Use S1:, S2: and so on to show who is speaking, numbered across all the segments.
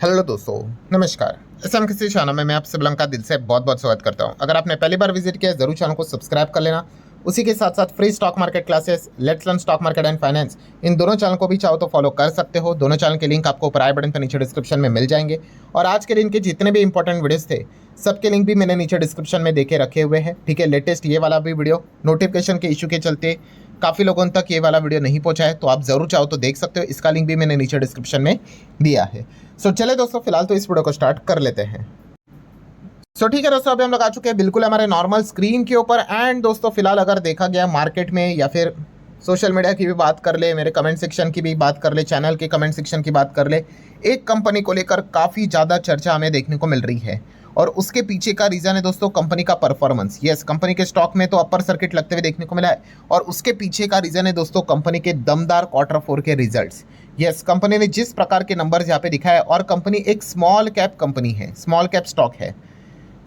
S1: Hello दोस्तों, नमस्कार। SM किसी चैनल में मैं आप सब का दिल से बहुत बहुत स्वागत करता हूं। अगर आपने पहली बार विजिट किया जरूर चैनल को सब्सक्राइब कर लेना। उसी के साथ साथ free stock market classes, let's learn stock market and finance, इन दोनों चैनल को भी चाहो तो फॉलो कर सकते हो। दोनों चैनल के लिंक आपको ऊपर आई बटन पर नीचे डिस्क्रिप्शन में मिल जाएंगे। और आज के दिन के जितने भी इंपॉर्टेंट वीडियोस थे सबके लिंक भी मैंने नीचे डिस्क्रिप्शन में देके रखे हुए हैं। ठीक है, लेटेस्ट ये वाला भी वीडियो नोटिफिकेशन के इशू के चलते काफ़ी लोगों तक ये वाला वीडियो नहीं पहुंचा है, तो आप ज़रूर चाहो तो देख सकते हो। इसका लिंक भी मैंने नीचे डिस्क्रिप्शन में दिया है। सो चले दोस्तों, फिलहाल तो इस वीडियो को स्टार्ट कर लेते हैं। सो ठीक है दोस्तों, अभी हम लोग आ चुके हैं बिल्कुल हमारे नॉर्मल स्क्रीन के ऊपर। एंड दोस्तों फिलहाल अगर देखा गया मार्केट में या फिर सोशल मीडिया की भी बात कर ले, मेरे कमेंट सेक्शन की भी बात कर ले, चैनल के कमेंट सेक्शन की बात कर ले, एक कंपनी को लेकर काफ़ी ज़्यादा चर्चा हमें देखने को मिल रही है। और उसके पीछे का रीज़न है दोस्तों कंपनी का परफॉर्मेंस। यस, कंपनी के स्टॉक में तो अपर सर्किट लगते हुए देखने को मिला है। और उसके पीछे का रीज़न है दोस्तों कंपनी के दमदार Q4 के रिजल्ट्स। यस, कंपनी ने जिस प्रकार के नंबर्स यहाँ पे दिखाया, और कंपनी एक स्मॉल कैप कंपनी है, स्मॉल कैप स्टॉक है।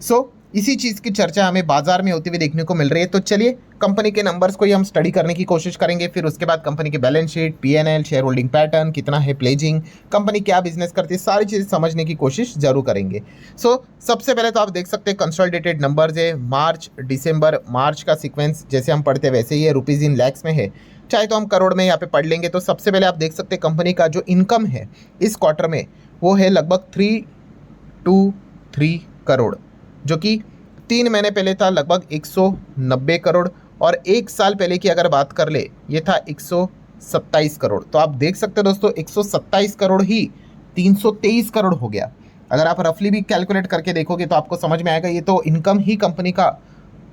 S1: सो इसी चीज़ की चर्चा हमें बाजार में होती हुई देखने को मिल रही है। तो चलिए कंपनी के नंबर्स को ही हम स्टडी करने की कोशिश करेंगे। फिर उसके बाद कंपनी के balance sheet, PNL, share holding pattern, कितना है प्लेजिंग, कंपनी क्या बिजनेस करती है, सारी चीज़ें समझने की कोशिश जरूर करेंगे। सो सबसे पहले तो आप देख सकते हैं कंसोलिडेटेड नंबर्स है मार्च दिसंबर। मार्च का सीक्वेंस जैसे हम पढ़ते वैसे ही है, रुपीज़ इन लैक्स में है, चाहे तो हम करोड़ में यहाँ पे पढ़ लेंगे। तो सबसे पहले आप देख सकते हैं कंपनी का जो इनकम है इस क्वार्टर में वो है लगभग 323 करोड़, जो कि 3 महीने पहले था लगभग 190 करोड़। और एक साल पहले की अगर बात कर ले ये था 127 करोड़। तो आप देख सकते हो दोस्तों 127 करोड़ ही 323 करोड़ हो गया। अगर आप रफली भी कैलकुलेट करके देखोगे तो आपको समझ में आएगा ये तो इनकम ही कंपनी का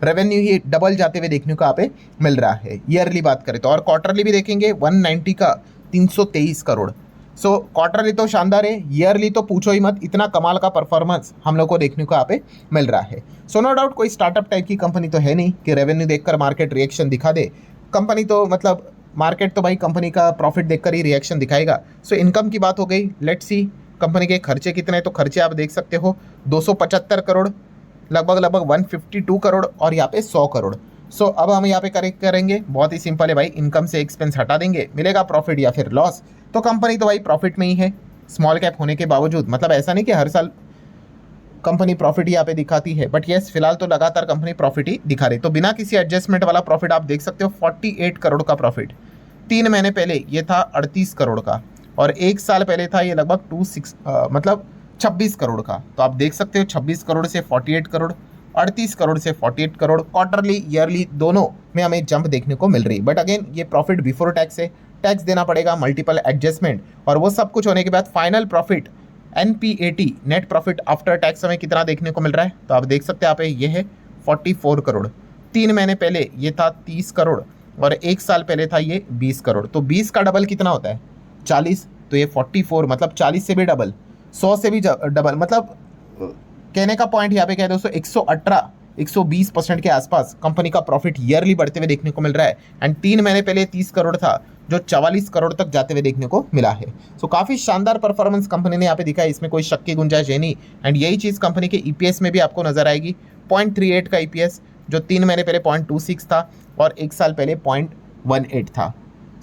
S1: रेवेन्यू ही डबल जाते हुए देखने को यहाँ पे मिल रहा है। ईयरली बात करें तो, और क्वार्टरली भी देखेंगे 190 का 323 करोड़। सो क्वार्टरली तो शानदार है, ईयरली तो पूछो ही मत, इतना कमाल का परफॉर्मेंस हम लोग को देखने को यहाँ पे मिल रहा है। सो नो डाउट कोई स्टार्टअप टाइप की कंपनी तो है नहीं कि रेवेन्यू देखकर मार्केट रिएक्शन दिखा दे। कंपनी तो मतलब मार्केट तो भाई कंपनी का प्रॉफिट देखकर ही रिएक्शन दिखाएगा। सो इनकम की बात हो गई, लेट्स सी कंपनी के खर्चे कितने। तो खर्चे आप देख सकते हो 275 करोड़, लगभग 152 करोड़, और यहाँ पे 100 करोड़। सो अब हम यहाँ पे करेक्ट करेंगे, बहुत ही सिंपल है भाई, इनकम से एक्सपेंस हटा देंगे, मिलेगा प्रॉफिट या फिर लॉस। तो कंपनी तो भाई प्रॉफिट में ही है स्मॉल कैप होने के बावजूद। मतलब ऐसा नहीं कि हर साल कंपनी प्रॉफिट यहाँ पे दिखाती है, बट यस फिलहाल तो लगातार कंपनी प्रॉफिट ही दिखा रही। तो बिना किसी एडजस्टमेंट वाला प्रॉफिट आप देख सकते हो 48 करोड़ का प्रॉफिट। 3 महीने पहले ये था 38 करोड़ का, और एक साल पहले था ये लगभग 26 करोड़ का। तो आप देख सकते हो 26 करोड़ से 48 करोड़, 38 करोड़ से 48 करोड़, क्वार्टरली ईयरली दोनों में हमें जंप देखने को मिल रही। बट अगेन ये प्रॉफिट बिफोर टैक्स है, टैक्स देना पड़ेगा, मल्टीपल एडजस्टमेंट, और वो सब कुछ होने के बाद final profit NPAT, net profit after tax, हमें कितना देखने को मिल रहा है। तो आप देख सकते हैं यहाँ पे ये है 44 करोड़। 3 महीने पहले ये था 30 करोड़, और एक साल पहले था ये 20 करोड़। तो 20 का डबल कितना होता है 40, तो ये 44 मतलब 40 से भी डबल, 100 से भी डबल। मतलब कहने का पॉइंट यहाँ पे क्या है दोस्तों, 120% के आसपास कंपनी का प्रॉफिट ईयरली बढ़ते हुए देखने को मिल रहा है। एंड 3 महीने पहले 30 करोड़ था जो 44 करोड़ तक जाते हुए देखने को मिला है। सो काफ़ी शानदार परफॉर्मेंस कंपनी ने यहाँ पे दिखा है, इसमें कोई शक की गुंजाइश है नहीं। एंड यही चीज़ कंपनी के EPS में भी आपको नजर आएगी, 0.38 का EPS, जो 3 महीने पहले 0.26 था और एक साल पहले 0.18 था।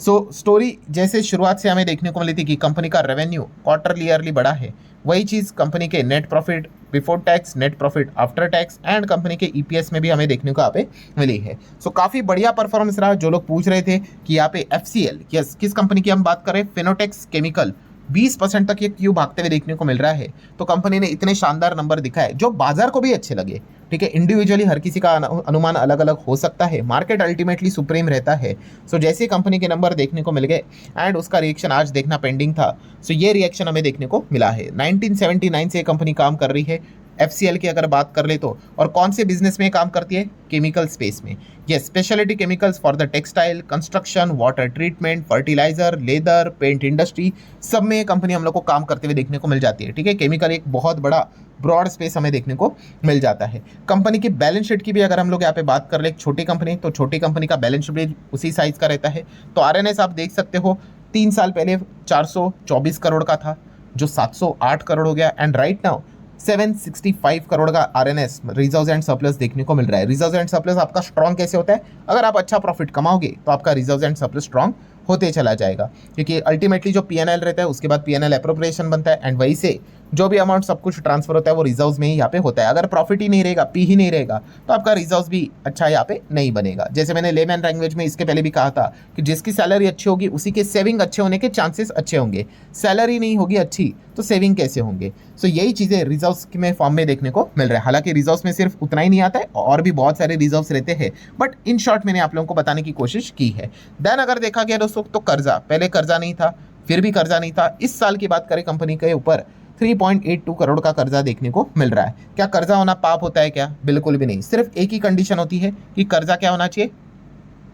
S1: सो स्टोरी जैसे शुरुआत से हमें देखने को मिली थी कि कंपनी का रेवेन्यू क्वार्टरली ईयरली बढ़ा है, वही चीज़ कंपनी के net profit before tax, net profit after tax and company के EPS में भी हमें देखने को यहाँ पे मिली है। सो काफ़ी बढ़िया परफॉर्मेंस रहा। जो लोग पूछ रहे थे कि यहाँ पे FCL, यस किस कंपनी की हम बात कर रहे हैं, फिनोटेक्स केमिकल, 20% तक ये क्यों भागते हुए देखने को मिल रहा है। तो कंपनी ने इतने शानदार नंबर दिखाए जो बाजार को भी अच्छे लगे। ठीक है, इंडिविजुअली हर किसी का अनुमान अलग अलग हो सकता है, मार्केट अल्टीमेटली सुप्रीम रहता है। सो जैसे कंपनी के नंबर देखने को मिल गए एंड उसका रिएक्शन आज देखना पेंडिंग था, सो ये रिएक्शन हमें देखने को मिला है। 1979 से ये कंपनी काम कर रही है। FCL की अगर बात कर ले तो, और कौन से बिजनेस में काम करती है, केमिकल स्पेस में। ये speciality chemicals for the textile, construction, water treatment, fertiliser, leather, paint industry, सब में ये कंपनी हम लोग को काम करते हुए देखने को मिल जाती है। ठीक है, केमिकल एक बहुत बड़ा ब्रॉड स्पेस हमें देखने को मिल जाता है। कंपनी की बैलेंस शीट की भी अगर हम लोग यहाँ पे बात कर ले, एक छोटी कंपनी, तो छोटी कंपनी का बैलेंस शीट भी उसी साइज का रहता है। तो RNS आप देख सकते हो 3 साल पहले 424 करोड़ का था, जो 708 करोड़ हो गया। एंड राइट नाउ 765 करोड़ का RNS रिजर्व्स एंड सरप्लस देखने को मिल रहा है। रिजर्व्स एंड सरप्लस आपका स्ट्रॉन्ग कैसे होता है, अगर आप अच्छा प्रॉफिट कमाओगे तो आपका रिजर्व्स एंड सरप्लस स्ट्रॉन्ग होते चला जाएगा, क्योंकि अल्टीमेटली जो पीएनएल रहता है उसके बाद पीएनएल एप्रोप्रिएशन बनता है एंड वहीं से जो भी अमाउंट सब कुछ ट्रांसफर होता है वो रिजर्व्स में ही यहाँ पे होता है। अगर प्रॉफिट ही नहीं रहेगा, पी ही नहीं रहेगा, तो आपका रिजर्व्स भी अच्छा यहाँ पे नहीं बनेगा। जैसे मैंने लेमैन लैंग्वेज में इसके पहले भी कहा था कि जिसकी सैलरी अच्छी होगी उसी के सेविंग अच्छे होने के चांसेस अच्छे होंगे। सैलरी नहीं होगी अच्छी तो सेविंग कैसे होंगे? सो यही चीज़ें रिजर्व्स में फॉर्म में देखने को मिल रहा है। हालांकि रिजर्व्स में सिर्फ उतना ही नहीं आता है, और भी बहुत सारे रिजर्व्स रहते हैं, बट इन शॉर्ट मैंने आप लोगों को बताने की कोशिश की है। देन अगर देखा गया दोस्तों तो कर्जा, पहले कर्जा नहीं था, फिर भी कर्जा नहीं था। इस साल की बात करें कंपनी के ऊपर 3.82 करोड़ का कर्जा देखने को मिल रहा है। क्या कर्जा होना पाप होता है क्या? बिल्कुल भी नहीं। सिर्फ एक ही कंडीशन होती है कि कर्जा क्या होना चाहिए,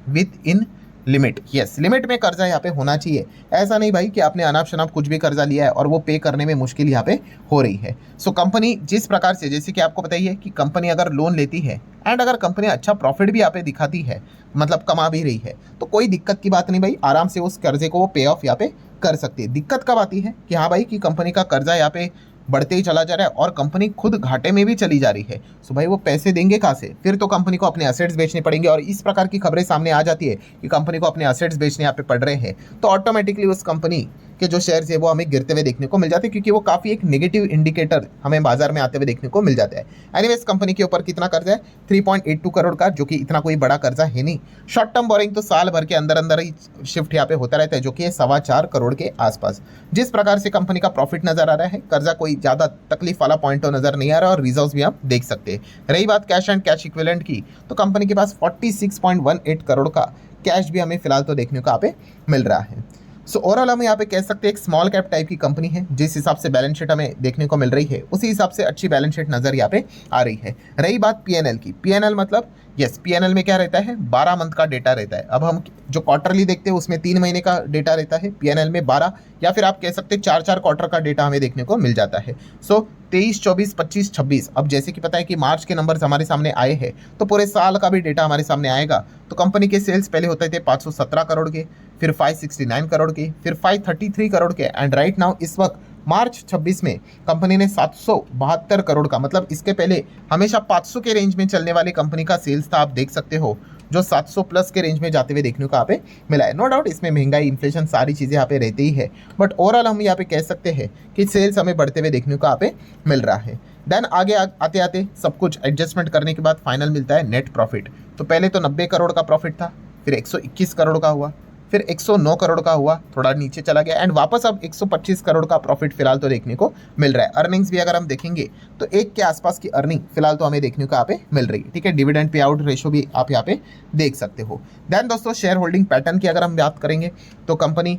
S1: with in limit. Yes, limit में कर्जा यहाँ पे होना चाहिए। ऐसा नहीं भाई कि आपने अनाप शनाप कुछ भी कर्जा लिया है और वो पे करने में मुश्किल यहाँ पे हो रही है। सो कंपनी जिस प्रकार से, जैसे कि आपको बताइए कि कंपनी अगर लोन लेती है एंड अगर कंपनी अच्छा प्रॉफिट भी यहाँ पे दिखाती है, मतलब कमा भी रही है, तो कोई दिक्कत की बात नहीं भाई, आराम से उस कर्जे को वो पे ऑफ यहाँ पे कर सकती है। दिक्कत कब आती है कि हाँ भाई कि कंपनी का कर्जा यहाँ पे बढ़ते ही चला जा रहा है और कंपनी खुद घाटे में भी चली जा रही है। सो भाई वो पैसे देंगे कहाँ से? फिर तो कंपनी को अपने एसेट्स बेचने पड़ेंगे, और इस प्रकार की खबरें सामने आ जाती है कि कंपनी को अपने एसेट्स बेचने यहाँ पे पड़ रहे हैं, तो ऑटोमेटिकली उस कंपनी के जो शेयर्स है वो हमें गिरते हुए देखने को मिल जाते हैं, क्योंकि वो काफ़ी एक नेगेटिव इंडिकेटर हमें बाजार में आते हुए देखने को मिल जाता है। एनीवेज कंपनी के ऊपर कितना कर्जा है? 3.82 करोड़ का, जो कि इतना कोई बड़ा कर्जा है नहीं। शॉर्ट टर्म बोरिंग तो साल भर के अंदर अंदर ही शिफ्ट यहाँ पे होता रहता है, जो कि है 4.25 करोड़ के आसपास। जिस प्रकार से कंपनी का प्रॉफिट नजर आ रहा है, कर्जा कोई ज़्यादा तकलीफ वाला पॉइंट तो नजर नहीं आ रहा, और रिजर्व्स भी आप देख सकते हैं। रही बात कैश एंड कैश इक्विवेलेंट की, तो कंपनी के पास 46.18 करोड़ का कैश भी हमें फिलहाल तो देखने को यहाँ पे मिल रहा है। सो ओवरऑल हम यहाँ पे कह सकते हैं एक स्मॉल कैप टाइप की कंपनी है। जिस हिसाब से बैलेंस शीट हमें देखने को मिल रही है उसी हिसाब से अच्छी बैलेंस शीट नजर यहाँ पे आ रही है। रही बात पीएनएल की, पीएनएल मतलब यस, पीएनएल में क्या रहता है? 12 मंथ का डेटा रहता है। अब हम जो क्वार्टरली देखते हैं उसमें 3 महीने का डेटा रहता है, पीएनएल में 12, या फिर आप कह सकते हैं 4 क्वार्टर का डेटा हमें देखने को मिल जाता है। सो 23, 24, 25, 26, अब जैसे कि पता है कि मार्च के नंबर्स हमारे सामने आए हैं, तो पूरे साल का भी डेटा हमारे सामने आएगा। तो कंपनी के सेल्स पहले होते थे 517 करोड़ के, फिर 569 करोड़ के, फिर 533 करोड़ के, एंड राइट नाउ इस वक्त मार्च 26 में कंपनी ने 772 करोड़ का, मतलब इसके पहले हमेशा 500 के रेंज में चलने वाली कंपनी का सेल्स था, आप देख सकते हो, जो 700 प्लस के रेंज में जाते हुए देखने को यहाँ पे मिला है। नो डाउट इसमें महंगाई, इन्फ्लेशन, सारी चीज़ें यहाँ पे रहती ही है, बट ओवरऑल हम यहाँ पे कह सकते हैं कि सेल्स हमें बढ़ते हुए देखने को यहाँ पे मिल रहा है। देन आगे आते आते सब कुछ एडजस्टमेंट करने के बाद फाइनल मिलता है नेट प्रॉफिट। तो पहले तो 90 करोड़ का प्रॉफिट था, फिर 121 करोड़ का हुआ, फिर 109 करोड़ का हुआ, थोड़ा नीचे चला गया, एंड वापस अब 125 करोड़ का प्रॉफिट फिलहाल तो देखने को मिल रहा है। अर्निंग्स भी अगर हम देखेंगे तो 1 के आसपास की अर्निंग फिलहाल तो हमें देखने को यहाँ पे मिल रही है। ठीक है, डिविडेंड पे आउट रेशो भी आप यहाँ पे देख सकते हो। देन दोस्तों शेयर होल्डिंग पैटर्न की अगर हम बात करेंगे तो कंपनी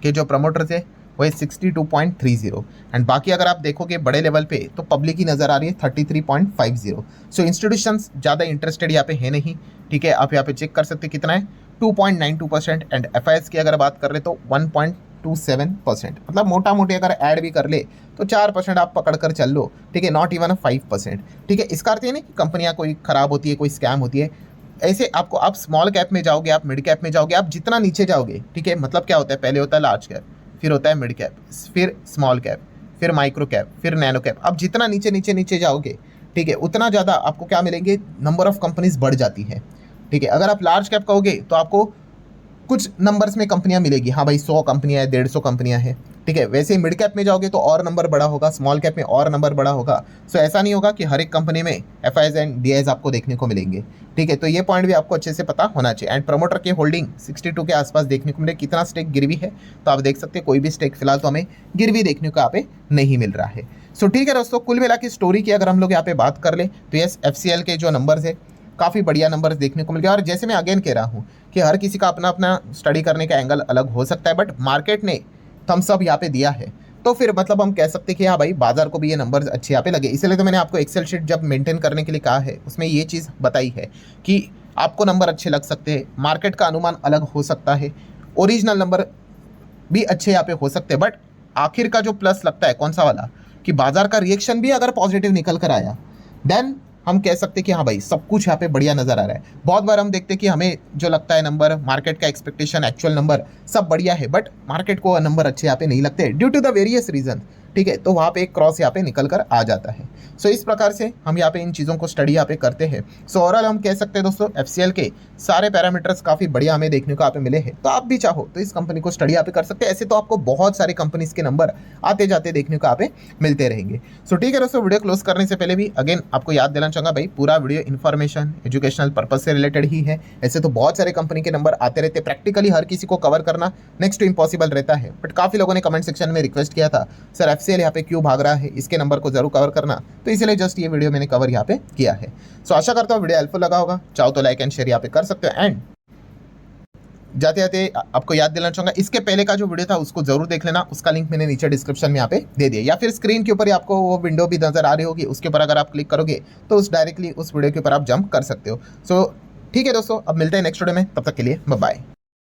S1: के जो प्रमोटर्स है वो है 62.30, एंड बाकी अगर आप देखोगे बड़े लेवल पे तो पब्लिक ही नज़र आ रही है 33.50। सो इंस्टीट्यूशंस ज़्यादा इंटरेस्टेड यहाँ पे है नहीं। ठीक है, आप यहाँ पे चेक कर सकते कितना है, 2.92%, एंड एफआईएस की अगर बात कर ले तो 1.27%, मतलब मोटा मोटी अगर ऐड भी कर ले तो 4% आप पकड़ कर चल लो। ठीक है, नॉट इवन 5%। ठीक है, इसका अर्थ ये नहीं कि कंपनियां कोई खराब होती है, कोई स्कैम होती है। ऐसे आपको, आप स्मॉल कैप में जाओगे, आप मिड कैप में जाओगे, आप जितना नीचे जाओगे, ठीक है, मतलब क्या होता है, पहले होता है लार्ज कैप, फिर होता है मिड कैप, फिर स्मॉल कैप, फिर माइक्रो कैप, फिर नैनो कैप। अब जितना नीचे नीचे नीचे जाओगे, ठीक है, उतना ज़्यादा आपको क्या मिलेंगे, नंबर ऑफ कंपनीज बढ़ जाती है। ठीक है, अगर आप लार्ज कैप कहोगे तो आपको कुछ नंबर्स में कंपनियां मिलेगी, हाँ भाई 100 कंपनियां हैं, 150 कंपनियां हैं। ठीक है, वैसे ही मिड कैप में जाओगे तो और नंबर बड़ा होगा, स्मॉल कैप में और नंबर बड़ा होगा। सो ऐसा नहीं होगा कि हर एक कंपनी में एफआईएस एंड डीआईएस आपको देखने को मिलेंगे। ठीक है, तो ये पॉइंट भी आपको अच्छे से पता होना चाहिए। एंड प्रमोटर की होल्डिंग 62 के आसपास देखने को मिले। कितना स्टेक गिरवी है तो आप देख सकते हैं, कोई भी स्टेक फिलहाल तो हमें गिरवी देखने को यहाँ पे नहीं मिल रहा है। सो ठीक है दोस्तों, कुल मिला के स्टोरी की अगर हम लोग यहाँ पे बात कर ले तो यस, एफसीएल के जो नंबर्स है काफ़ी बढ़िया नंबर्स देखने को मिल गया। और जैसे मैं अगेन कह रहा हूँ कि हर किसी का अपना अपना स्टडी करने का एंगल अलग हो सकता है, बट मार्केट ने थम्स अप यहाँ पे दिया है, तो फिर मतलब हम कह सकते हैं कि हाँ भाई बाजार को भी ये नंबर्स अच्छे यहाँ पे लगे। इसलिए तो मैंने आपको एक्सेल शीट जब मेंटेन करने के लिए कहा है उसमें ये चीज़ बताई है कि आपको नंबर अच्छे लग सकते हैं, मार्केट का अनुमान अलग हो सकता है, ओरिजिनल नंबर भी अच्छे यहाँ पे हो सकते हैं, बट आखिर का जो प्लस लगता है कौन सा वाला, कि बाजार का रिएक्शन भी अगर पॉजिटिव निकल कर आया, देन हम कह सकते हैं कि हाँ भाई सब कुछ यहाँ पे बढ़िया नज़र आ रहा है। बहुत बार हम देखते हैं कि हमें जो लगता है नंबर, मार्केट का एक्सपेक्टेशन, एक्चुअल नंबर सब बढ़िया है, बट मार्केट को नंबर अच्छे यहाँ पे नहीं लगते due to the various reason. ठीक है, तो वहाँ पे एक क्रॉस यहाँ पे निकल कर आ जाता है। सो इस प्रकार से हम यहाँ पे इन चीज़ों को स्टडी यहाँ पे करते हैं। सो ओवरऑल हम कह सकते हैं दोस्तों FCL के सारे पैरामीटर्स काफ़ी बढ़िया हमें देखने को यहाँ पे मिले हैं। तो आप भी चाहो तो इस कंपनी को स्टडी यहाँ पे कर सकते हैं। ऐसे तो आपको बहुत सारे कंपनीज के नंबर आते जाते देखने को यहाँ पे मिलते रहेंगे। सो ठीक है दोस्तों, वीडियो क्लोज करने से पहले भी अगेन आपको याद देना चाहूँगा भाई, पूरा वीडियो इन्फॉर्मेशन एजुकेशनल पर्पज से रिलेटेड ही है। ऐसे तो बहुत सारे कंपनी के नंबर आते रहते, प्रैक्टिकली हर किसी को कवर करना नेक्स्ट टू इम्पॉसिबल रहता है। बट काफ़ी लोगों ने कमेंट सेक्शन में रिक्वेस्ट किया था सर FCL यहाँ पे क्यों भाग रहा है, इसके नंबर को जरूर कवर करना, तो इसलिए जस्ट ये वीडियो मैंने कवर यहाँ पे किया है। सो आशा करता हूँ वीडियो हेल्पफुल लगा होगा। चाहो तो लाइक एंड शेयर यहाँ पे कर सकते हो। एंड जाते जाते आपको याद दिलाना चाहूंगा, इसके पहले का जो वीडियो था उसको जरूर देख लेना, उसका लिंक मैंने नीचे डिस्क्रिप्शन में यहाँ पे दे दिया, या फिर स्क्रीन के ऊपर ही आपको वो विंडो भी नजर आ रही होगी, उसके ऊपर अगर आप क्लिक करोगे तो उस डायरेक्टली उस वीडियो के ऊपर आप जंप कर सकते हो। सो ठीक है दोस्तों, अब मिलते हैं नेक्स्ट वीडियो में, तब तक के लिए बाय बाय।